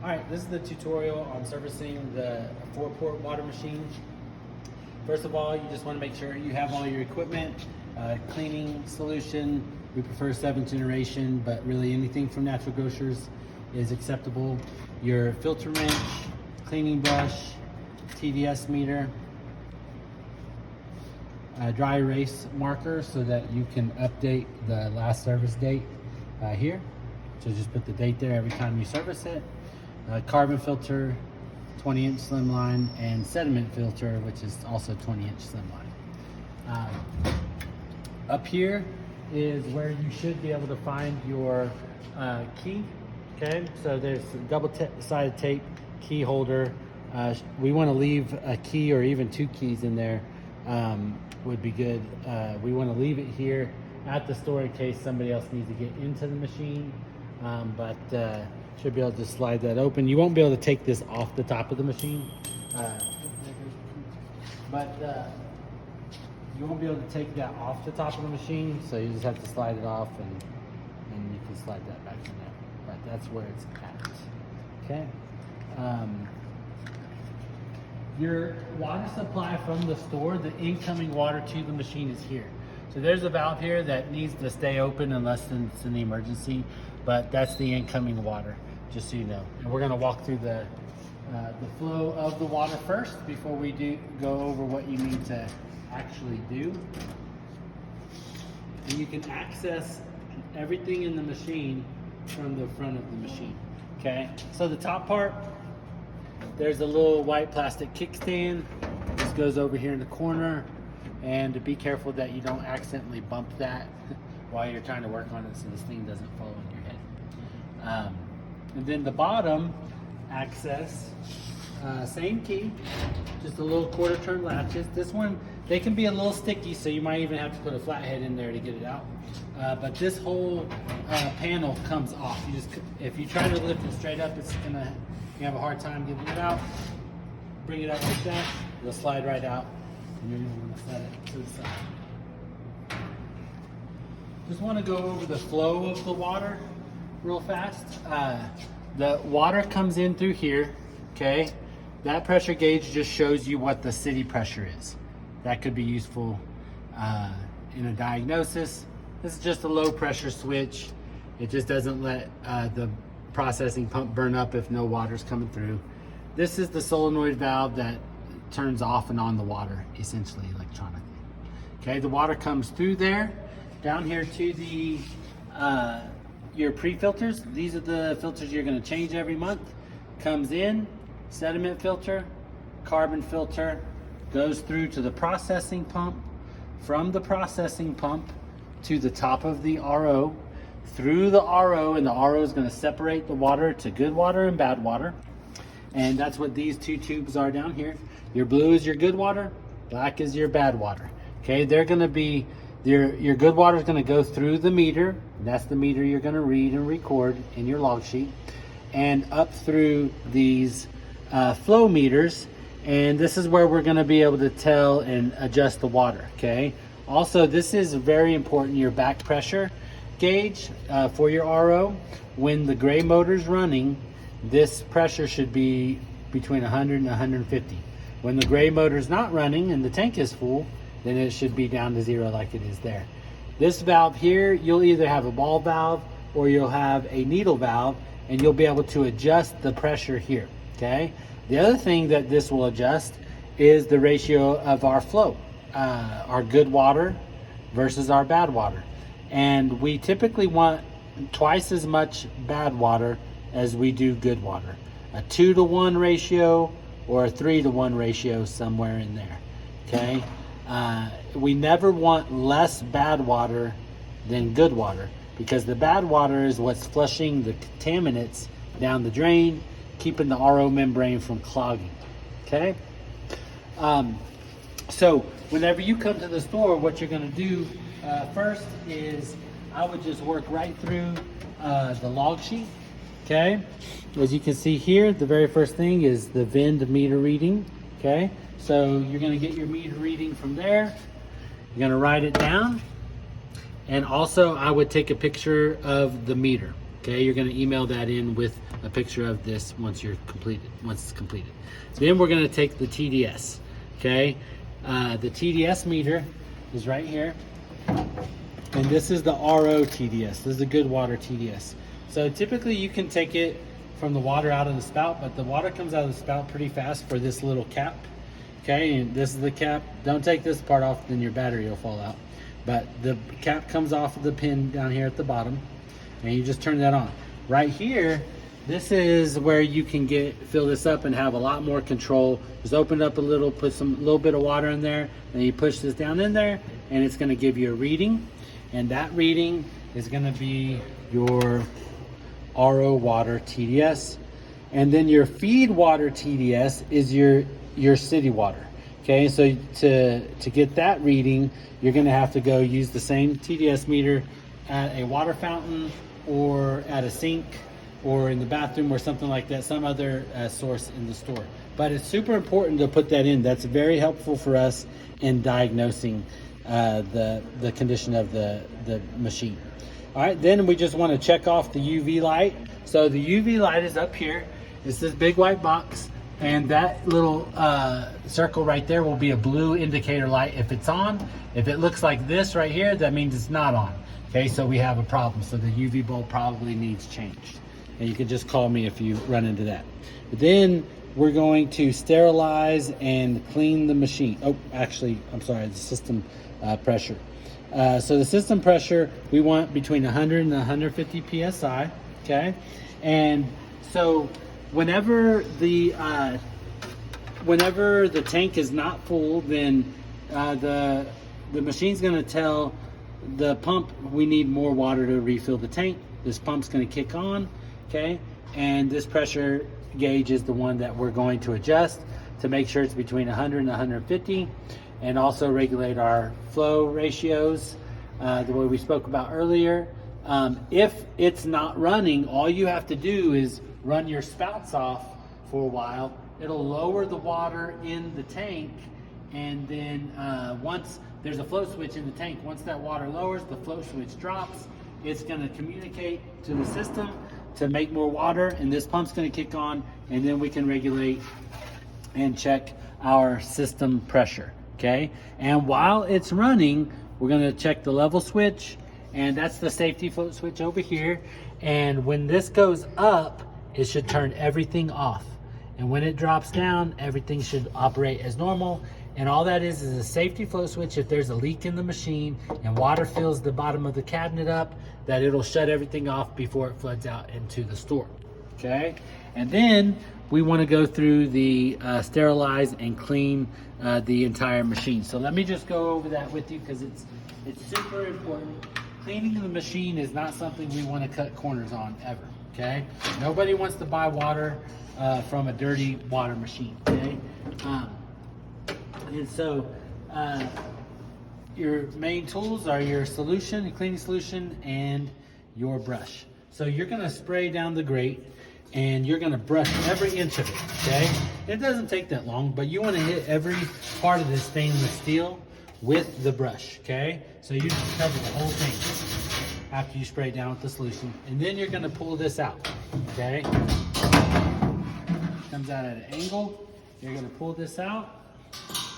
Alright, this is the tutorial on servicing the 4-port water machine. First of all, you just want to make sure you have all your equipment, cleaning solution. We prefer 7th generation, but really anything from Natural Grocers is acceptable. Your filter wrench, cleaning brush, TDS meter, dry erase marker so that you can update the last service date here. So just put the date there every time you service it. Carbon filter, 20-inch slimline, and sediment filter, which is also 20-inch slimline. Up here is where you should be able to find your key. Okay, so there's a double-sided tape key holder. We want to leave a key or even 2 keys in there would be good. We want to leave it here at the store in case somebody else needs to get into the machine, but should be able to slide that open. You won't be able to take this off the top of the machine, but you won't be able to take that off the top of the machine, so you just have to slide it off and you can slide that back in there. But that's where it's at. Okay. Your water supply from the store, the incoming water to the machine is here. So there's a valve here that needs to stay open unless it's an emergency, but that's the incoming water, just so you know. And we're gonna walk through the flow of the water first before we go over what you need to actually do. And you can access everything in the machine from the front of the machine, okay? So the top part, there's a little white plastic kickstand. This goes over here in the corner, and to be careful that you don't accidentally bump that while you're trying to work on it so this thing doesn't fall on your head. And then the bottom access, same key, just a little 1/4 turn latches. This one, they can be a little sticky, so you might even have to put a flathead in there to get it out. But this whole panel comes off. If you try to lift it straight up, you have a hard time getting it out. Bring it up like that, it'll slide right out, and you're gonna want to set it to the side. Just want to go over the flow of the water real fast. The water comes in through here, okay? That pressure gauge just shows you what the city pressure is. That could be useful in a diagnosis. This is just a low pressure switch. It just doesn't let the processing pump burn up if no water's coming through. This is the solenoid valve that turns off and on the water, essentially electronically. Okay, the water comes through there, down here to the your pre-filters. These are the filters you're going to change every month. Comes in, sediment filter, carbon filter, goes through to the processing pump, from the processing pump to the top of the RO, through the RO, and the RO is going to separate the water to good water and bad water. And that's what these 2 tubes are down here. Your blue is your good water, black is your bad water. Okay, they're going to be, your good water is going to go through the meter. That's the meter you're going to read and record in your log sheet, and up through these flow meters. And this is where we're going to be able to tell and adjust the water. Okay, also this is very important, your back pressure gauge for your RO. When the gray motor's running, this pressure should be between 100 and 150. When the gray motor's not running and the tank is full, then it should be down to 0 like it is there. This valve here, you'll either have a ball valve or you'll have a needle valve, and you'll be able to adjust the pressure here, okay? The other thing that this will adjust is the ratio of our flow, our good water versus our bad water. And we typically want twice as much bad water as we do good water. A 2-to-1 ratio or a 3-to-1 ratio, somewhere in there, okay? We never want less bad water than good water, because the bad water is what's flushing the contaminants down the drain, keeping the RO membrane from clogging, okay? So whenever you come to the store, what you're gonna do first is I would just work right through the log sheet, okay? As you can see here, the very first thing is the VIN meter reading, okay? So you're gonna get your meter reading from there. You're gonna write it down. And also I would take a picture of the meter, Okay, you're going to email that in with a picture of this once it's completed. Then we're going to take the TDS. Okay, the TDS meter is right here, and this is the RO TDS. This is a good water TDS. So typically you can take it from the water out of the spout, but the water comes out of the spout pretty fast for this little cap. Okay, and this is the cap. Don't take this part off, then your battery will fall out. But the cap comes off of the pin down here at the bottom, and you just turn that on. Right here, this is where you can fill this up and have a lot more control. Just open it up a little, put a little bit of water in there, and you push this down in there, and it's gonna give you a reading. And that reading is gonna be your RO water TDS. And then your feed water TDS is your city water. Okay, so to get that reading, you're gonna have to go use the same TDS meter at a water fountain or at a sink or in the bathroom or something like that, some other source in the store. But it's super important to put that in. That's very helpful for us in diagnosing the condition of the machine. All right, then we just want to check off the UV light. So the UV light is up here. It's this big white box, and that little circle right there will be a blue indicator light if it's on. If it looks like this right here, that means it's not on. Okay, so we have a problem. So the UV bulb probably needs changed. And you can just call me if you run into that. But then we're going to sterilize and clean the machine. Oh, actually, I'm sorry, the system pressure. So the system pressure, we want between 100 and 150 PSI, okay? And so whenever the tank is not full, then the machine's gonna tell the pump we need more water to refill the tank. This pump's gonna kick on, okay? And this pressure gauge is the one that we're going to adjust to make sure it's between 100 and 150, and also regulate our flow ratios the way we spoke about earlier. If it's not running, all you have to do is run your spouts off for a while. It'll lower the water in the tank, and then once there's a flow switch in the tank, once that water lowers, the flow switch drops. It's going to communicate to the system to make more water, and this pump's going to kick on, and then we can regulate and check our system pressure. Okay, and while it's running, we're going to check the level switch, and that's the safety float switch over here. And when this goes up, it should turn everything off, and when it drops down, everything should operate as normal. And all that is a safety flow switch. If there's a leak in the machine and water fills the bottom of the cabinet up, that it'll shut everything off before it floods out into the store. Okay, and then we want to go through the sterilize and clean the entire machine. So let me just go over that with you, because it's super important. Cleaning the machine is not something we want to cut corners on ever. Okay, nobody wants to buy water from a dirty water machine. Okay, and so your main tools are your solution, your cleaning solution, and your brush. So you're going to spray down the grate, and you're going to brush every inch of it. Okay, it doesn't take that long, but you want to hit every part of this stainless steel with the brush. Okay, so you just cover the whole thing after you spray it down with the solution, and then you're going to pull this out. Okay, comes out at an angle. You're going to pull this out,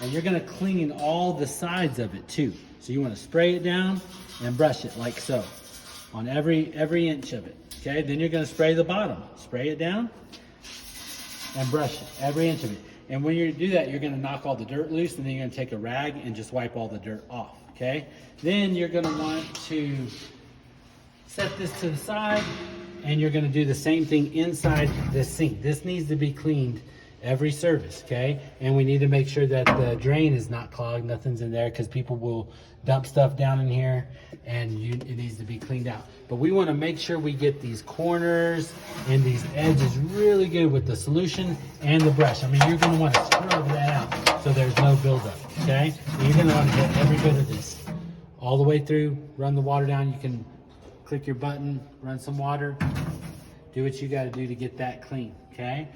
and you're going to clean all the sides of it too. So you want to spray it down and brush it like so on every inch of it. Okay, then you're going to spray the bottom. Spray it down and brush it, every inch of it. And when you do that, you're going to knock all the dirt loose, and then you're going to take a rag and just wipe all the dirt off. Okay, then you're going to want to set this to the side, and you're going to do the same thing inside the sink. This needs to be cleaned every service, okay? And we need to make sure that the drain is not clogged, nothing's in there, because people will dump stuff down in here, and it needs to be cleaned out. But we want to make sure we get these corners and these edges really good with the solution and the brush. I mean, you're going to want to scrub that out so there's no buildup, okay? And you're going to want to get every bit of this all the way through. Run the water down. You can click your button, run some water, do what you got to do to get that clean, okay?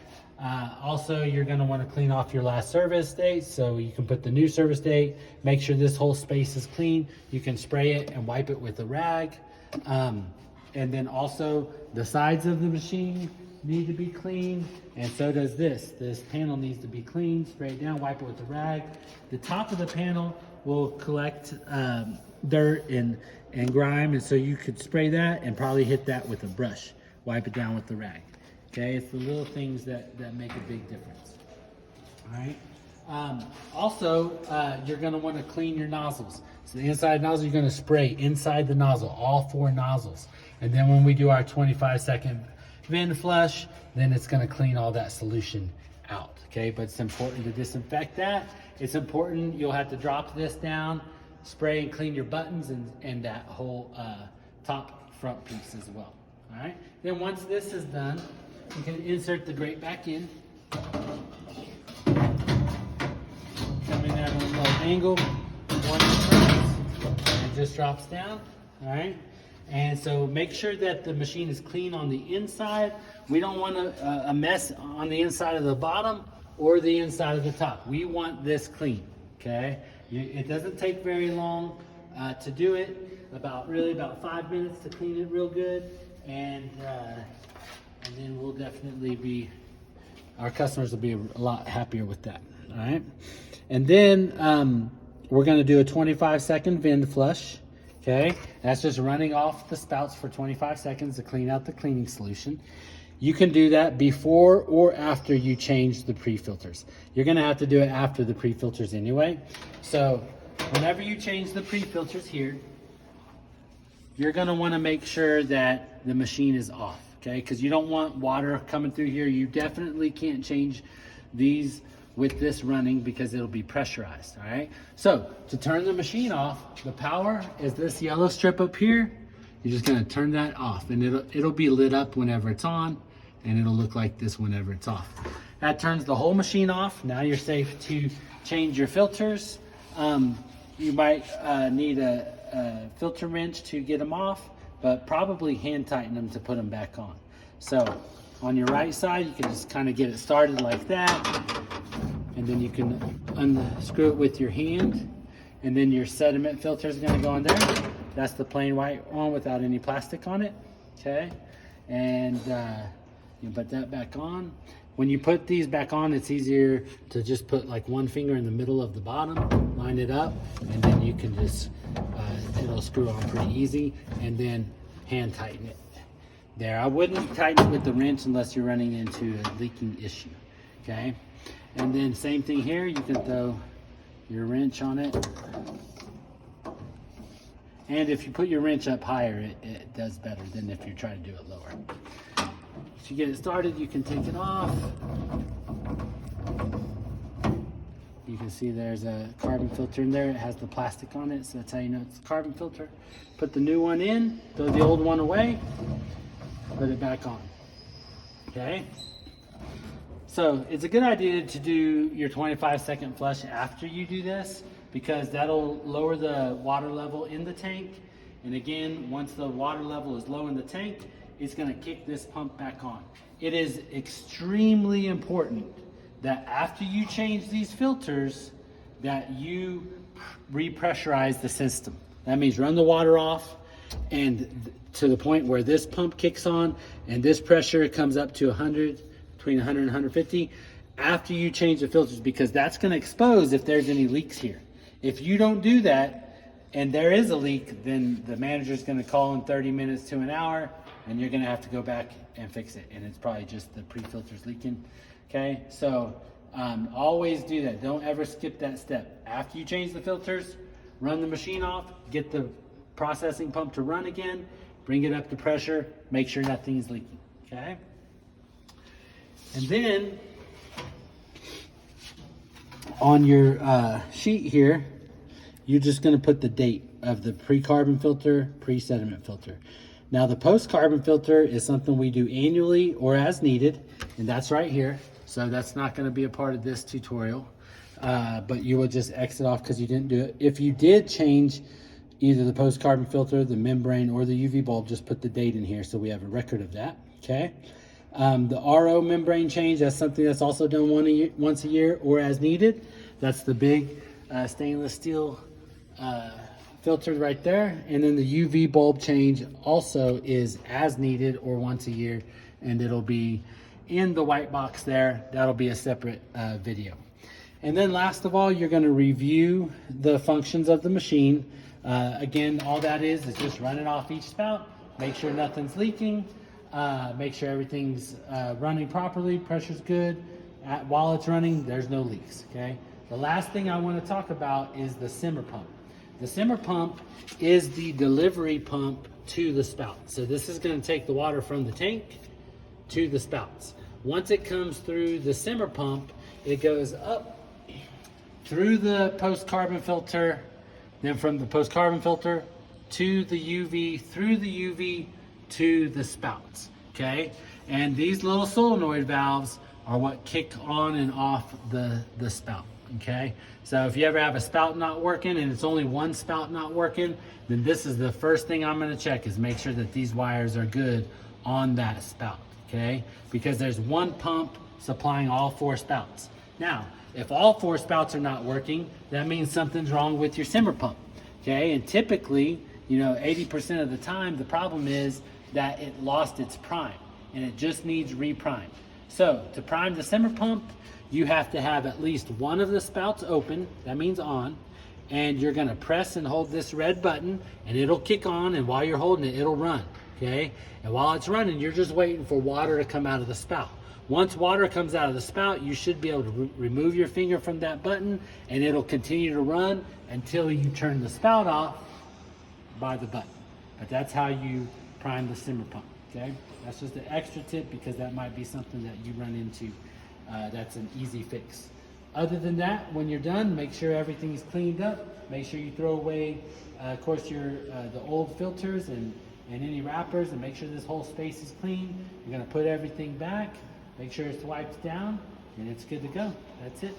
Also, you're going to want to clean off your last service date, so you can put the new service date. Make sure this whole space is clean. You can spray it and wipe it with a rag. And then also the sides of the machine need to be cleaned, and so does this. This panel needs to be cleaned, sprayed down, wipe it with a rag. The top of the panel will collect dirt and grime, and so you could spray that and probably hit that with a brush. Wipe it down with the rag. Okay, it's the little things that make a big difference. All right. Also, you're going to want to clean your nozzles. So the inside nozzle, you're going to spray inside the nozzle, all 4 nozzles. And then when we do our 25-second vent flush, then it's going to clean all that solution out. Okay, but it's important to disinfect that. It's important, you'll have to drop this down, spray and clean your buttons and that whole top front piece as well. All right. Then once this is done, you can insert the grate back in. Coming at a low angle, one and it just drops down. All right. And so make sure that the machine is clean on the inside. We don't want a mess on the inside of the bottom or the inside of the top. We want this clean. Okay. It doesn't take very long to do it. About 5 minutes to clean it real good, and then we'll definitely our customers will be a lot happier with that. All right, and then we're going to do a 25-second vent flush. Okay, that's just running off the spouts for 25 seconds to clean out the cleaning solution. You can do that before or after you change the pre-filters. You're going to have to do it after the pre-filters anyway. So whenever you change the pre-filters here, you're going to want to make sure that the machine is off, okay? Because you don't want water coming through here. You definitely can't change these with this running because it'll be pressurized, all right? So to turn the machine off, the power is this yellow strip up here. You're just going to turn that off, and it'll be lit up whenever it's on, and it'll look like this whenever it's off. That turns the whole machine off. Now you're safe to change your filters. You might need a filter wrench to get them off, but probably hand tighten them to put them back on. So on your right side, you can just kind of get it started like that, and then you can unscrew it with your hand, and then your sediment filter is going to go in there. That's the plain white one without any plastic on it. Okay, and you put that back on. When you put these back on, it's easier to just put like one finger in the middle of the bottom, line it up, and then you can just, it'll screw on pretty easy, and then hand tighten it. There, I wouldn't tighten it with the wrench unless you're running into a leaking issue, okay? And then same thing here, you can throw your wrench on it. And if you put your wrench up higher, it does better than if you try to do it lower. To get it started, you can take it off. You can see there's a carbon filter in there. It has the plastic on it, so that's how you know it's a carbon filter. Put the new one in, throw the old one away, put it back on. Okay? So it's a good idea to do your 25-second flush after you do this, because that'll lower the water level in the tank. And again, once the water level is low in the tank, it's going to kick this pump back on. It is extremely important that after you change these filters, that you repressurize the system. That means run the water off and to the point where this pump kicks on and this pressure comes up to 100, between 100 and 150 after you change the filters, because that's going to expose if there's any leaks here. If you don't do that and there is a leak, then the manager is going to call in 30 minutes to an hour, and you're going to have to go back and fix it, and it's probably just the pre-filters leaking. Okay, so always do that. Don't ever skip that step. After you change the filters, run the machine off, get the processing pump to run again, bring it up to pressure, make sure nothing's leaking. Okay, and then on your sheet here, you're just going to put the date of the pre-carbon filter, pre-sediment filter. Now the post-carbon filter is something we do annually or as needed, and that's right here. So that's not going to be a part of this tutorial, but you will just exit off because you didn't do it. If you did change either the post-carbon filter, the membrane, or the UV bulb, just put the date in here so we have a record of that, okay? The RO membrane change, that's something that's also done once a year or as needed. That's the big stainless steel filtered right there. And then the UV bulb change also is as needed or once a year, and it'll be in the white box there. That'll be a separate video. And then last of all, you're going to review the functions of the machine. Again, all that is just running off each spout, make sure nothing's leaking, make sure everything's running properly, pressure's good. While it's running, there's no leaks, okay? The last thing I want to talk about is the simmer pump. The simmer pump is the delivery pump to the spout. So this is going to take the water from the tank to the spouts. Once it comes through the simmer pump, it goes up through the post-carbon filter, then from the post-carbon filter to the UV, through the UV to the spouts, okay? And these little solenoid valves are what kick on and off the spout, okay? So if you ever have a spout not working and it's only one spout not working, then this is the first thing I'm gonna check, is make sure that these wires are good on that spout, okay? Because there's one pump supplying all 4 spouts. Now, if all 4 spouts are not working, that means something's wrong with your simmer pump, okay? And typically, 80% of the time, the problem is that it lost its prime and it just needs reprimed. So to prime the simmer pump, you have to have at least one of the spouts open, that means on, and you're gonna press and hold this red button and it'll kick on, and while you're holding it, it'll run, okay? And while it's running, you're just waiting for water to come out of the spout. Once water comes out of the spout, you should be able to remove your finger from that button and it'll continue to run until you turn the spout off by the button. But that's how you prime the simmer pump, okay? That's just an extra tip because that might be something that you run into. That's an easy fix. Other than that, when you're done, make sure everything's cleaned up. Make sure you throw away, of course, the old filters and any wrappers, and make sure this whole space is clean. You're gonna put everything back, make sure it's wiped down, and it's good to go. That's it.